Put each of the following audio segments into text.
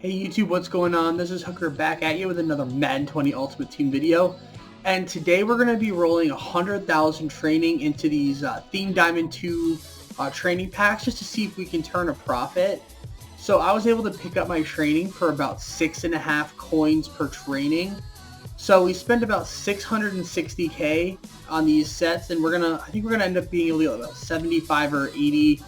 Hey YouTube, what's going on? This is Hooker back at you with another Madden 20 Ultimate Team video. And today we're going to be rolling 100,000 training into these Theme Diamond 2 training packs just to see if we can turn a profit. So I was able to pick up my training for about 6.5 coins per training. So we spent about 660k on these sets, and I think we're gonna end up being able to get about 75 or 80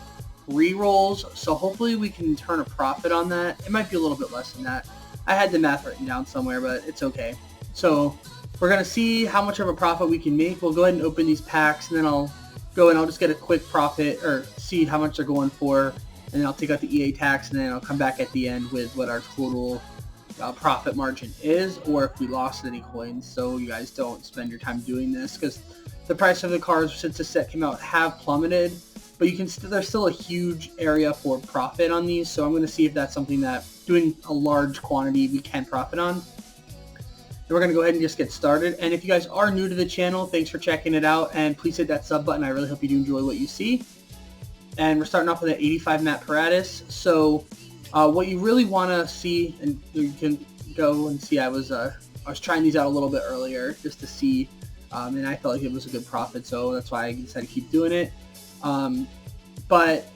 re-rolls, so hopefully we can turn a profit on that. It might be a little bit less than that. I had the math written down somewhere, but it's okay. So we're going to see how much of a profit we can make. We'll go ahead and open these packs, and then I'll go and I'll just get a quick profit, or see how much they're going for, and then I'll take out the EA tax, and then I'll come back at the end with what our total profit margin is, or if we lost any coins, so you guys don't spend your time doing this, because the price of the cards since the set came out have plummeted. But you can there's still a huge area for profit on these, so I'm going to see if that's something that doing a large quantity we can profit on. And we're going to go ahead and just get started. And if you guys are new to the channel, thanks for checking it out, and please hit that sub button. I really hope you do enjoy what you see. And we're starting off with an 85 Matt Paratus. So what you really want to see, and you can go and see, I was trying these out a little bit earlier just to see, and I felt like it was a good profit, so that's why I decided to keep doing it. But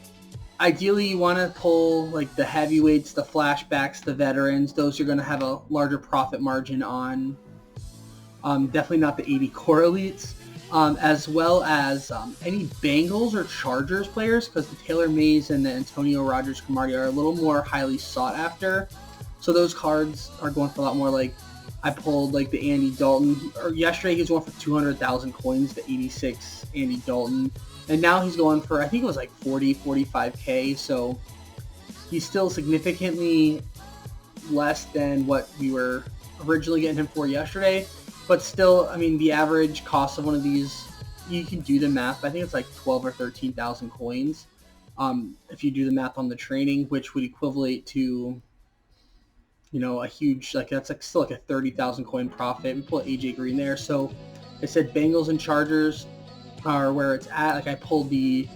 ideally you want to pull like the heavyweights, the flashbacks, the veterans. Those you're going to have a larger profit margin on. Definitely not the 80 core elites, as well as any Bengals or Chargers players, because the Taylor Mays and the Antonio Rogers Cromartie are a little more highly sought after. So those cards are going for a lot more. Like I pulled like the Andy Dalton, or yesterday he was going for 200,000 coins, the 86 Andy Dalton. And now he's going for, I think it was like 45k, so he's still significantly less than what we were originally getting him for yesterday. But still, I mean, the average cost of one of these, you can do the math. I think it's like 12 or 13,000 coins if you do the math on the training, which would equivalent to, you know, a huge, like that's like still like a 30,000 coin profit. We pull AJ Green there. So I said Bengals and Chargers are where it's at. Like I pulled the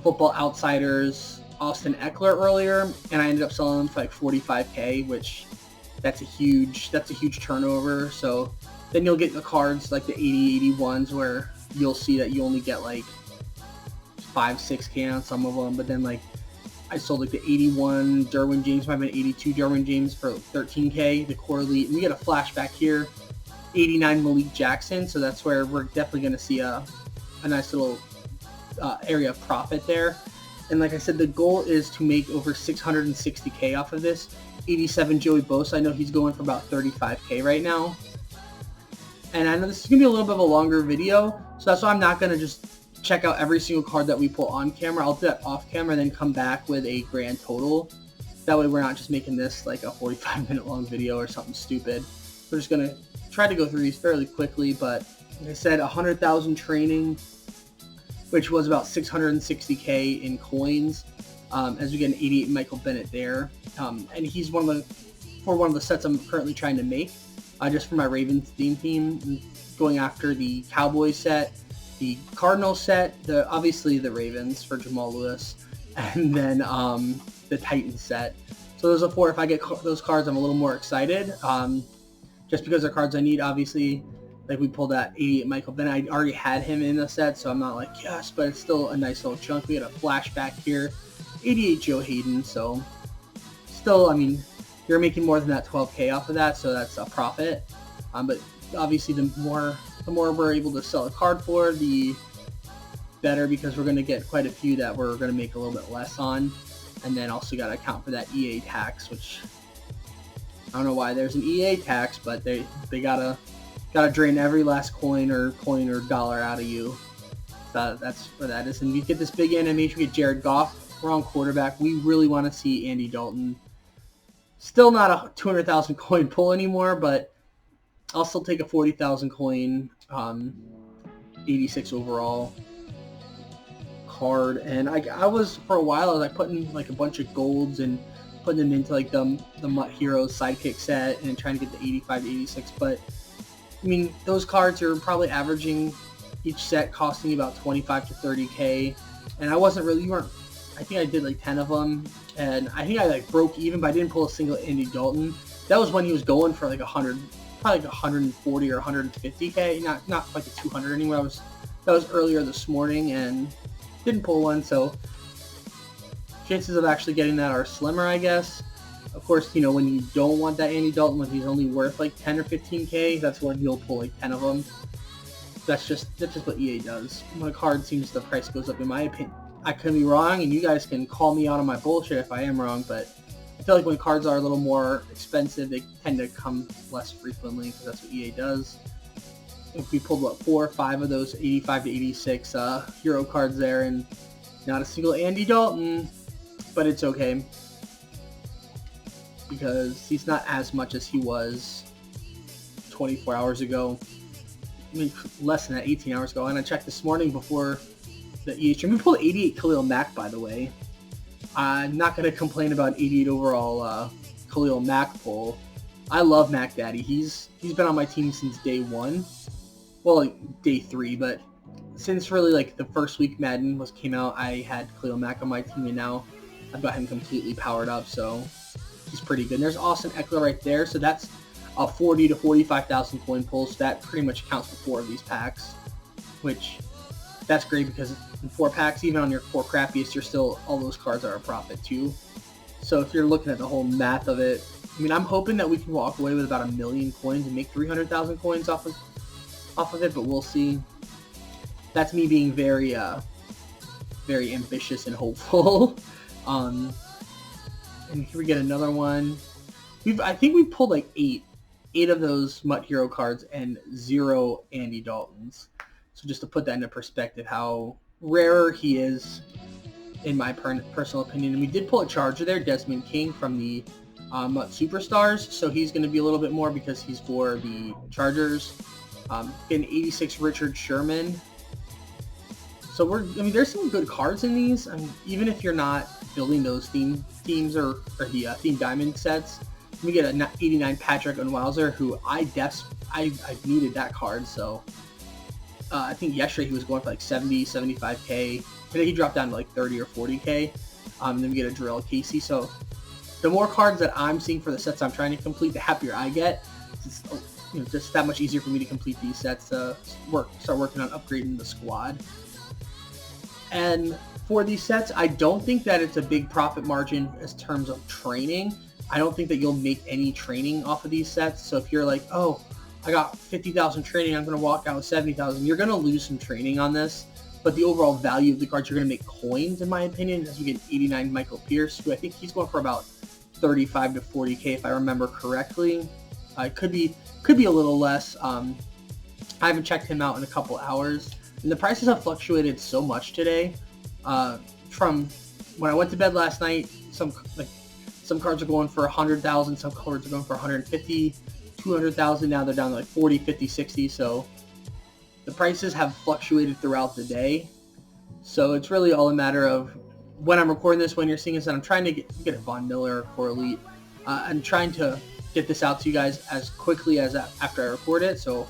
Football Outsiders Austin Eckler earlier, and I ended up selling them for like 45k, which that's a huge turnover. So then you'll get the cards like the 80 81s where you'll see that you only get like 5-6k on some of them, but then like I sold like the 81 Derwin James, might have been 82 Derwin James for 13k, the core elite, and we get a flashback here, 89 Malik Jackson. So that's where we're definitely going to see a nice little area of profit there. And like I said, the goal is to make over 660k off of this. 87 Joey Bosa, I know he's going for about 35k right now. And I know this is going to be a little bit of a longer video, so that's why I'm not going to just check out every single card that we pull on camera. I'll do that off camera and then come back with a grand total. That way we're not just making this like a 45-minute long video or something stupid. We're just going to try to go through these fairly quickly, but like I said, 100,000 training, which was about 660k in coins, as we get an 88 Michael Bennett there, and he's one of the sets I'm currently trying to make, just for my Ravens theme team, going after the Cowboys set, the Cardinals set, obviously the Ravens for Jamal Lewis, and then the Titans set. So those are four. If I get those cards, I'm a little more excited, just because they're cards I need, obviously. Like we pulled that 88 Michael Bennett. I already had him in the set, so I'm not like, yes, but it's still a nice little chunk. We had a flashback here. 88 Joe Hayden, so still, I mean, you're making more than that 12k off of that, so that's a profit. But obviously the more we're able to sell a card for, the better, because we're going to get quite a few that we're going to make a little bit less on. And then also got to account for that EA tax, which I don't know why there's an EA tax, but they gotta drain every last coin or dollar out of you. So that's where that is. And we get this big animation. We get Jared Goff. We're on quarterback. We really want to see Andy Dalton. Still not a 200,000 coin pull anymore, but I'll still take a 40,000 coin 86 overall card. And I was, for a while, I was like putting like a bunch of golds and putting them into like the Mutt Heroes sidekick set and trying to get the 85 86, but I mean, those cards are probably averaging each set costing about 25 to 30k, and you weren't I think I did like 10 of them, and I think I like broke even, but I didn't pull a single Andy Dalton. That was when he was going for like 100, probably like 140 or 150k, not like a 200 anymore. That was earlier this morning, and didn't pull one, so chances of actually getting that are slimmer, I guess. Of course, you know, when you don't want that Andy Dalton, when he's only worth like 10 or 15k, that's when you'll pull like 10 of them. That's just what EA does. When a card seems the price goes up, in my opinion. I could be wrong, and you guys can call me out on my bullshit if I am wrong, but I feel like when cards are a little more expensive, they tend to come less frequently, because that's what EA does. If we pulled, what, 4 or 5 of those 85 to 86 hero cards there, and not a single Andy Dalton, but it's okay, because he's not as much as he was 24 hours ago. I mean, less than that, 18 hours ago. And I checked this morning before the EA stream. We pulled 88 Khalil Mack, by the way. I'm not going to complain about 88 overall Khalil Mack pull. I love Mac Daddy. He's been on my team since day 1. Well, like day 3, but since really like the first week Madden came out, I had Khalil Mack on my team, and now I've got him completely powered up, so he's pretty good. And there's Austin Eckler right there, so that's a 40 to 45,000 coin pull, so that pretty much counts for 4 of these packs, which that's great, because in 4 packs, even on your 4 crappiest, you're still, all those cards are a profit too. So if you're looking at the whole math of it, I mean, I'm hoping that we can walk away with about 1 million coins and make 300,000 coins off of it, but we'll see. That's me being very very ambitious and hopeful. And here we get another one. I think we pulled like 8 of those Mutt Hero cards and 0 Andy Daltons. So just to put that into perspective, how rarer he is, in my personal opinion. And we did pull a Charger there, Desmond King from the Mutt Superstars. So he's going to be a little bit more because he's for the Chargers. Getting 86 Richard Sherman. So there's some good cards in these. I mean, even if you're not building those themes or the Theme Diamond sets. We get an 89 Patrick Unwowser, who I needed that card, so I think yesterday he was going for like 70, 75k. Today he dropped down to like 30 or 40k. Then we get a Drill Casey. So the more cards that I'm seeing for the sets I'm trying to complete, the happier I get. It's just that much easier for me to complete these sets. Start working on upgrading the squad. And for these sets, I don't think that it's a big profit margin in terms of training. I don't think that you'll make any training off of these sets. So if you're like, oh, I got 50,000 training, I'm going to walk out with 70,000, you're going to lose some training on this. But the overall value of the cards, you're going to make coins, in my opinion, as you get 89 Michael Pierce, who I think he's going for about 35 to 40k, if I remember correctly. It could be a little less. I haven't checked him out in a couple hours. And the prices have fluctuated so much today. From when I went to bed last night, some cards are going for 100,000, some cards are going for 150, 200,000. Now they're down to like 40, 50, 60. So the prices have fluctuated throughout the day. So it's really all a matter of when I'm recording this, when you're seeing this, and I'm trying to get a Von Miller or Elite. I'm trying to get this out to you guys as quickly as after I record it. So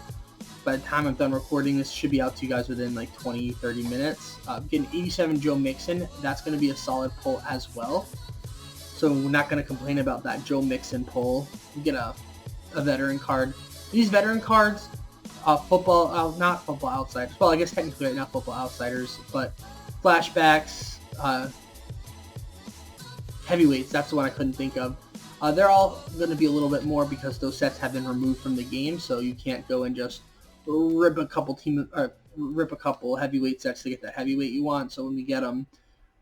by the time I'm done recording, this should be out to you guys within like 20, 30 minutes. Getting 87 Joe Mixon, that's going to be a solid pull as well. So we're not going to complain about that Joe Mixon pull. We get a veteran card. These veteran cards, not Football Outsiders. Well, I guess technically right now Football Outsiders, but flashbacks, heavyweights, that's the one I couldn't think of. They're all going to be a little bit more because those sets have been removed from the game, so you can't go and just rip a couple heavyweight sets to get that heavyweight you want. So when we get them,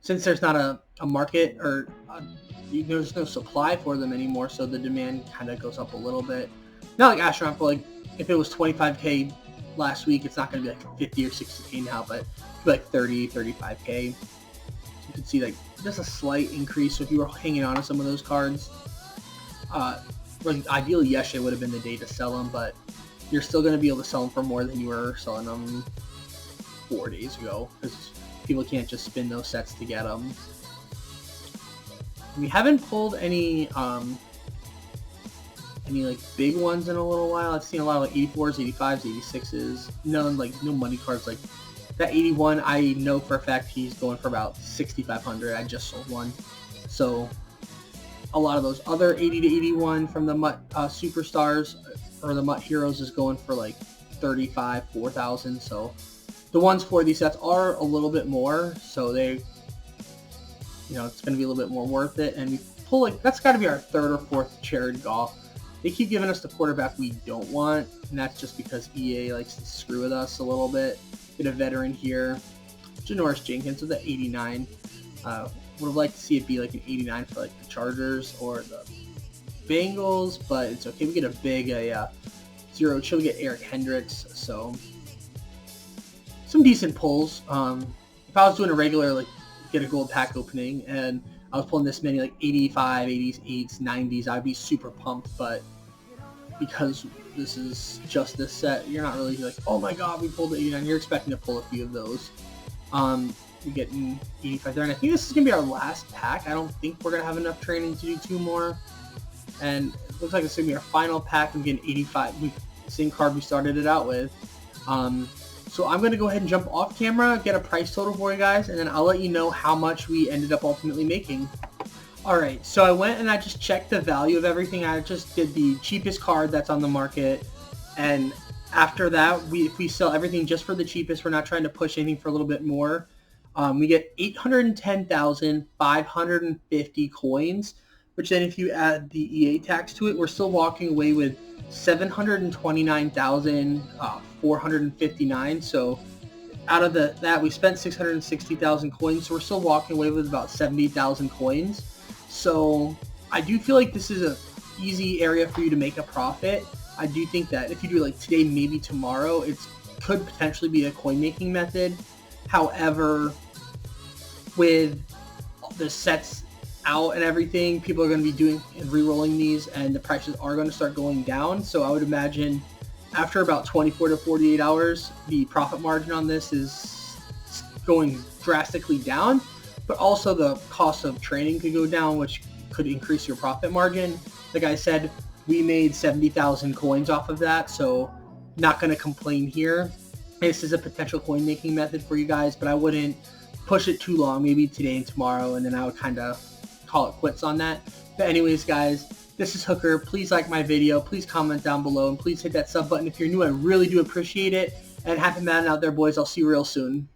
since there's not a market or there's no supply for them anymore, so the demand kind of goes up a little bit. Not like astronomical, like if it was 25k last week, it's not going to be like 50 or 60k now, but it'll be like 30, 35k. So you can see like just a slight increase. So if you were hanging on to some of those cards, ideally yesterday would have been the day to sell them, but you're still going to be able to sell them for more than you were selling them 4 days ago, because people can't just spin those sets to get them. We haven't pulled any like big ones in a little while. I've seen a lot of like 84s, 85s, 86s. No money cards like That 81, I know for a fact he's going for about 6,500. I just sold one. So a lot of those other 80 to 81 from the MUT Superstars or the MUT Heroes is going for like 35, 4,000. So the ones for these sets are a little bit more. So they, you know, it's going to be a little bit more worth it. And we pull like, that's got to be our third or fourth Charity Golf. They keep giving us the quarterback we don't want, and that's just because EA likes to screw with us a little bit. Get a veteran here. Janoris Jenkins with the 89. Would have liked to see it be like an 89 for like the Chargers or the Bengals, but it's okay. We get a big zero chill. We get Eric Hendricks, so some decent pulls. If I was doing a regular like get a gold pack opening and I was pulling this many like 85, 88s, 90s, I'd be super pumped, but because this is just this set, you're not really like, oh my god, we pulled the 89. You're expecting to pull a few of those. We get 85 there, and I think this is going to be our last pack. I don't think we're going to have enough training to do two more, and it looks like it's going to be our final pack. I'm getting 85, same card we started it out with. So I'm going to go ahead and jump off camera, get a price total for you guys, and then I'll let you know how much we ended up ultimately making. Alright, so I went and I just checked the value of everything. I just did the cheapest card that's on the market, and after that, if we sell everything just for the cheapest, we're not trying to push anything for a little bit more, we get 810,550 coins, which then if you add the EA tax to it, we're still walking away with 729,459. So out of that, we spent 660,000 coins, so we're still walking away with about 70,000 coins. So I do feel like this is a easy area for you to make a profit. I do think that if you do it like today, maybe tomorrow, it could potentially be a coin making method. However, with the sets out and everything, people are going to be doing and re-rolling these, and the prices are going to start going down. So I would imagine after about 24 to 48 hours, the profit margin on this is going drastically down. But also the cost of training could go down, which could increase your profit margin. Like I said, we made 70,000 coins off of that, so not going to complain here. This is a potential coin making method for you guys, but I wouldn't push it too long, maybe today and tomorrow, and then I would kind of call it quits on that. But anyways, guys, this is Hooker. Please like my video, please comment down below, and please hit that sub button if you're new. I really do appreciate it. And happy Madden out there, boys. I'll see you real soon.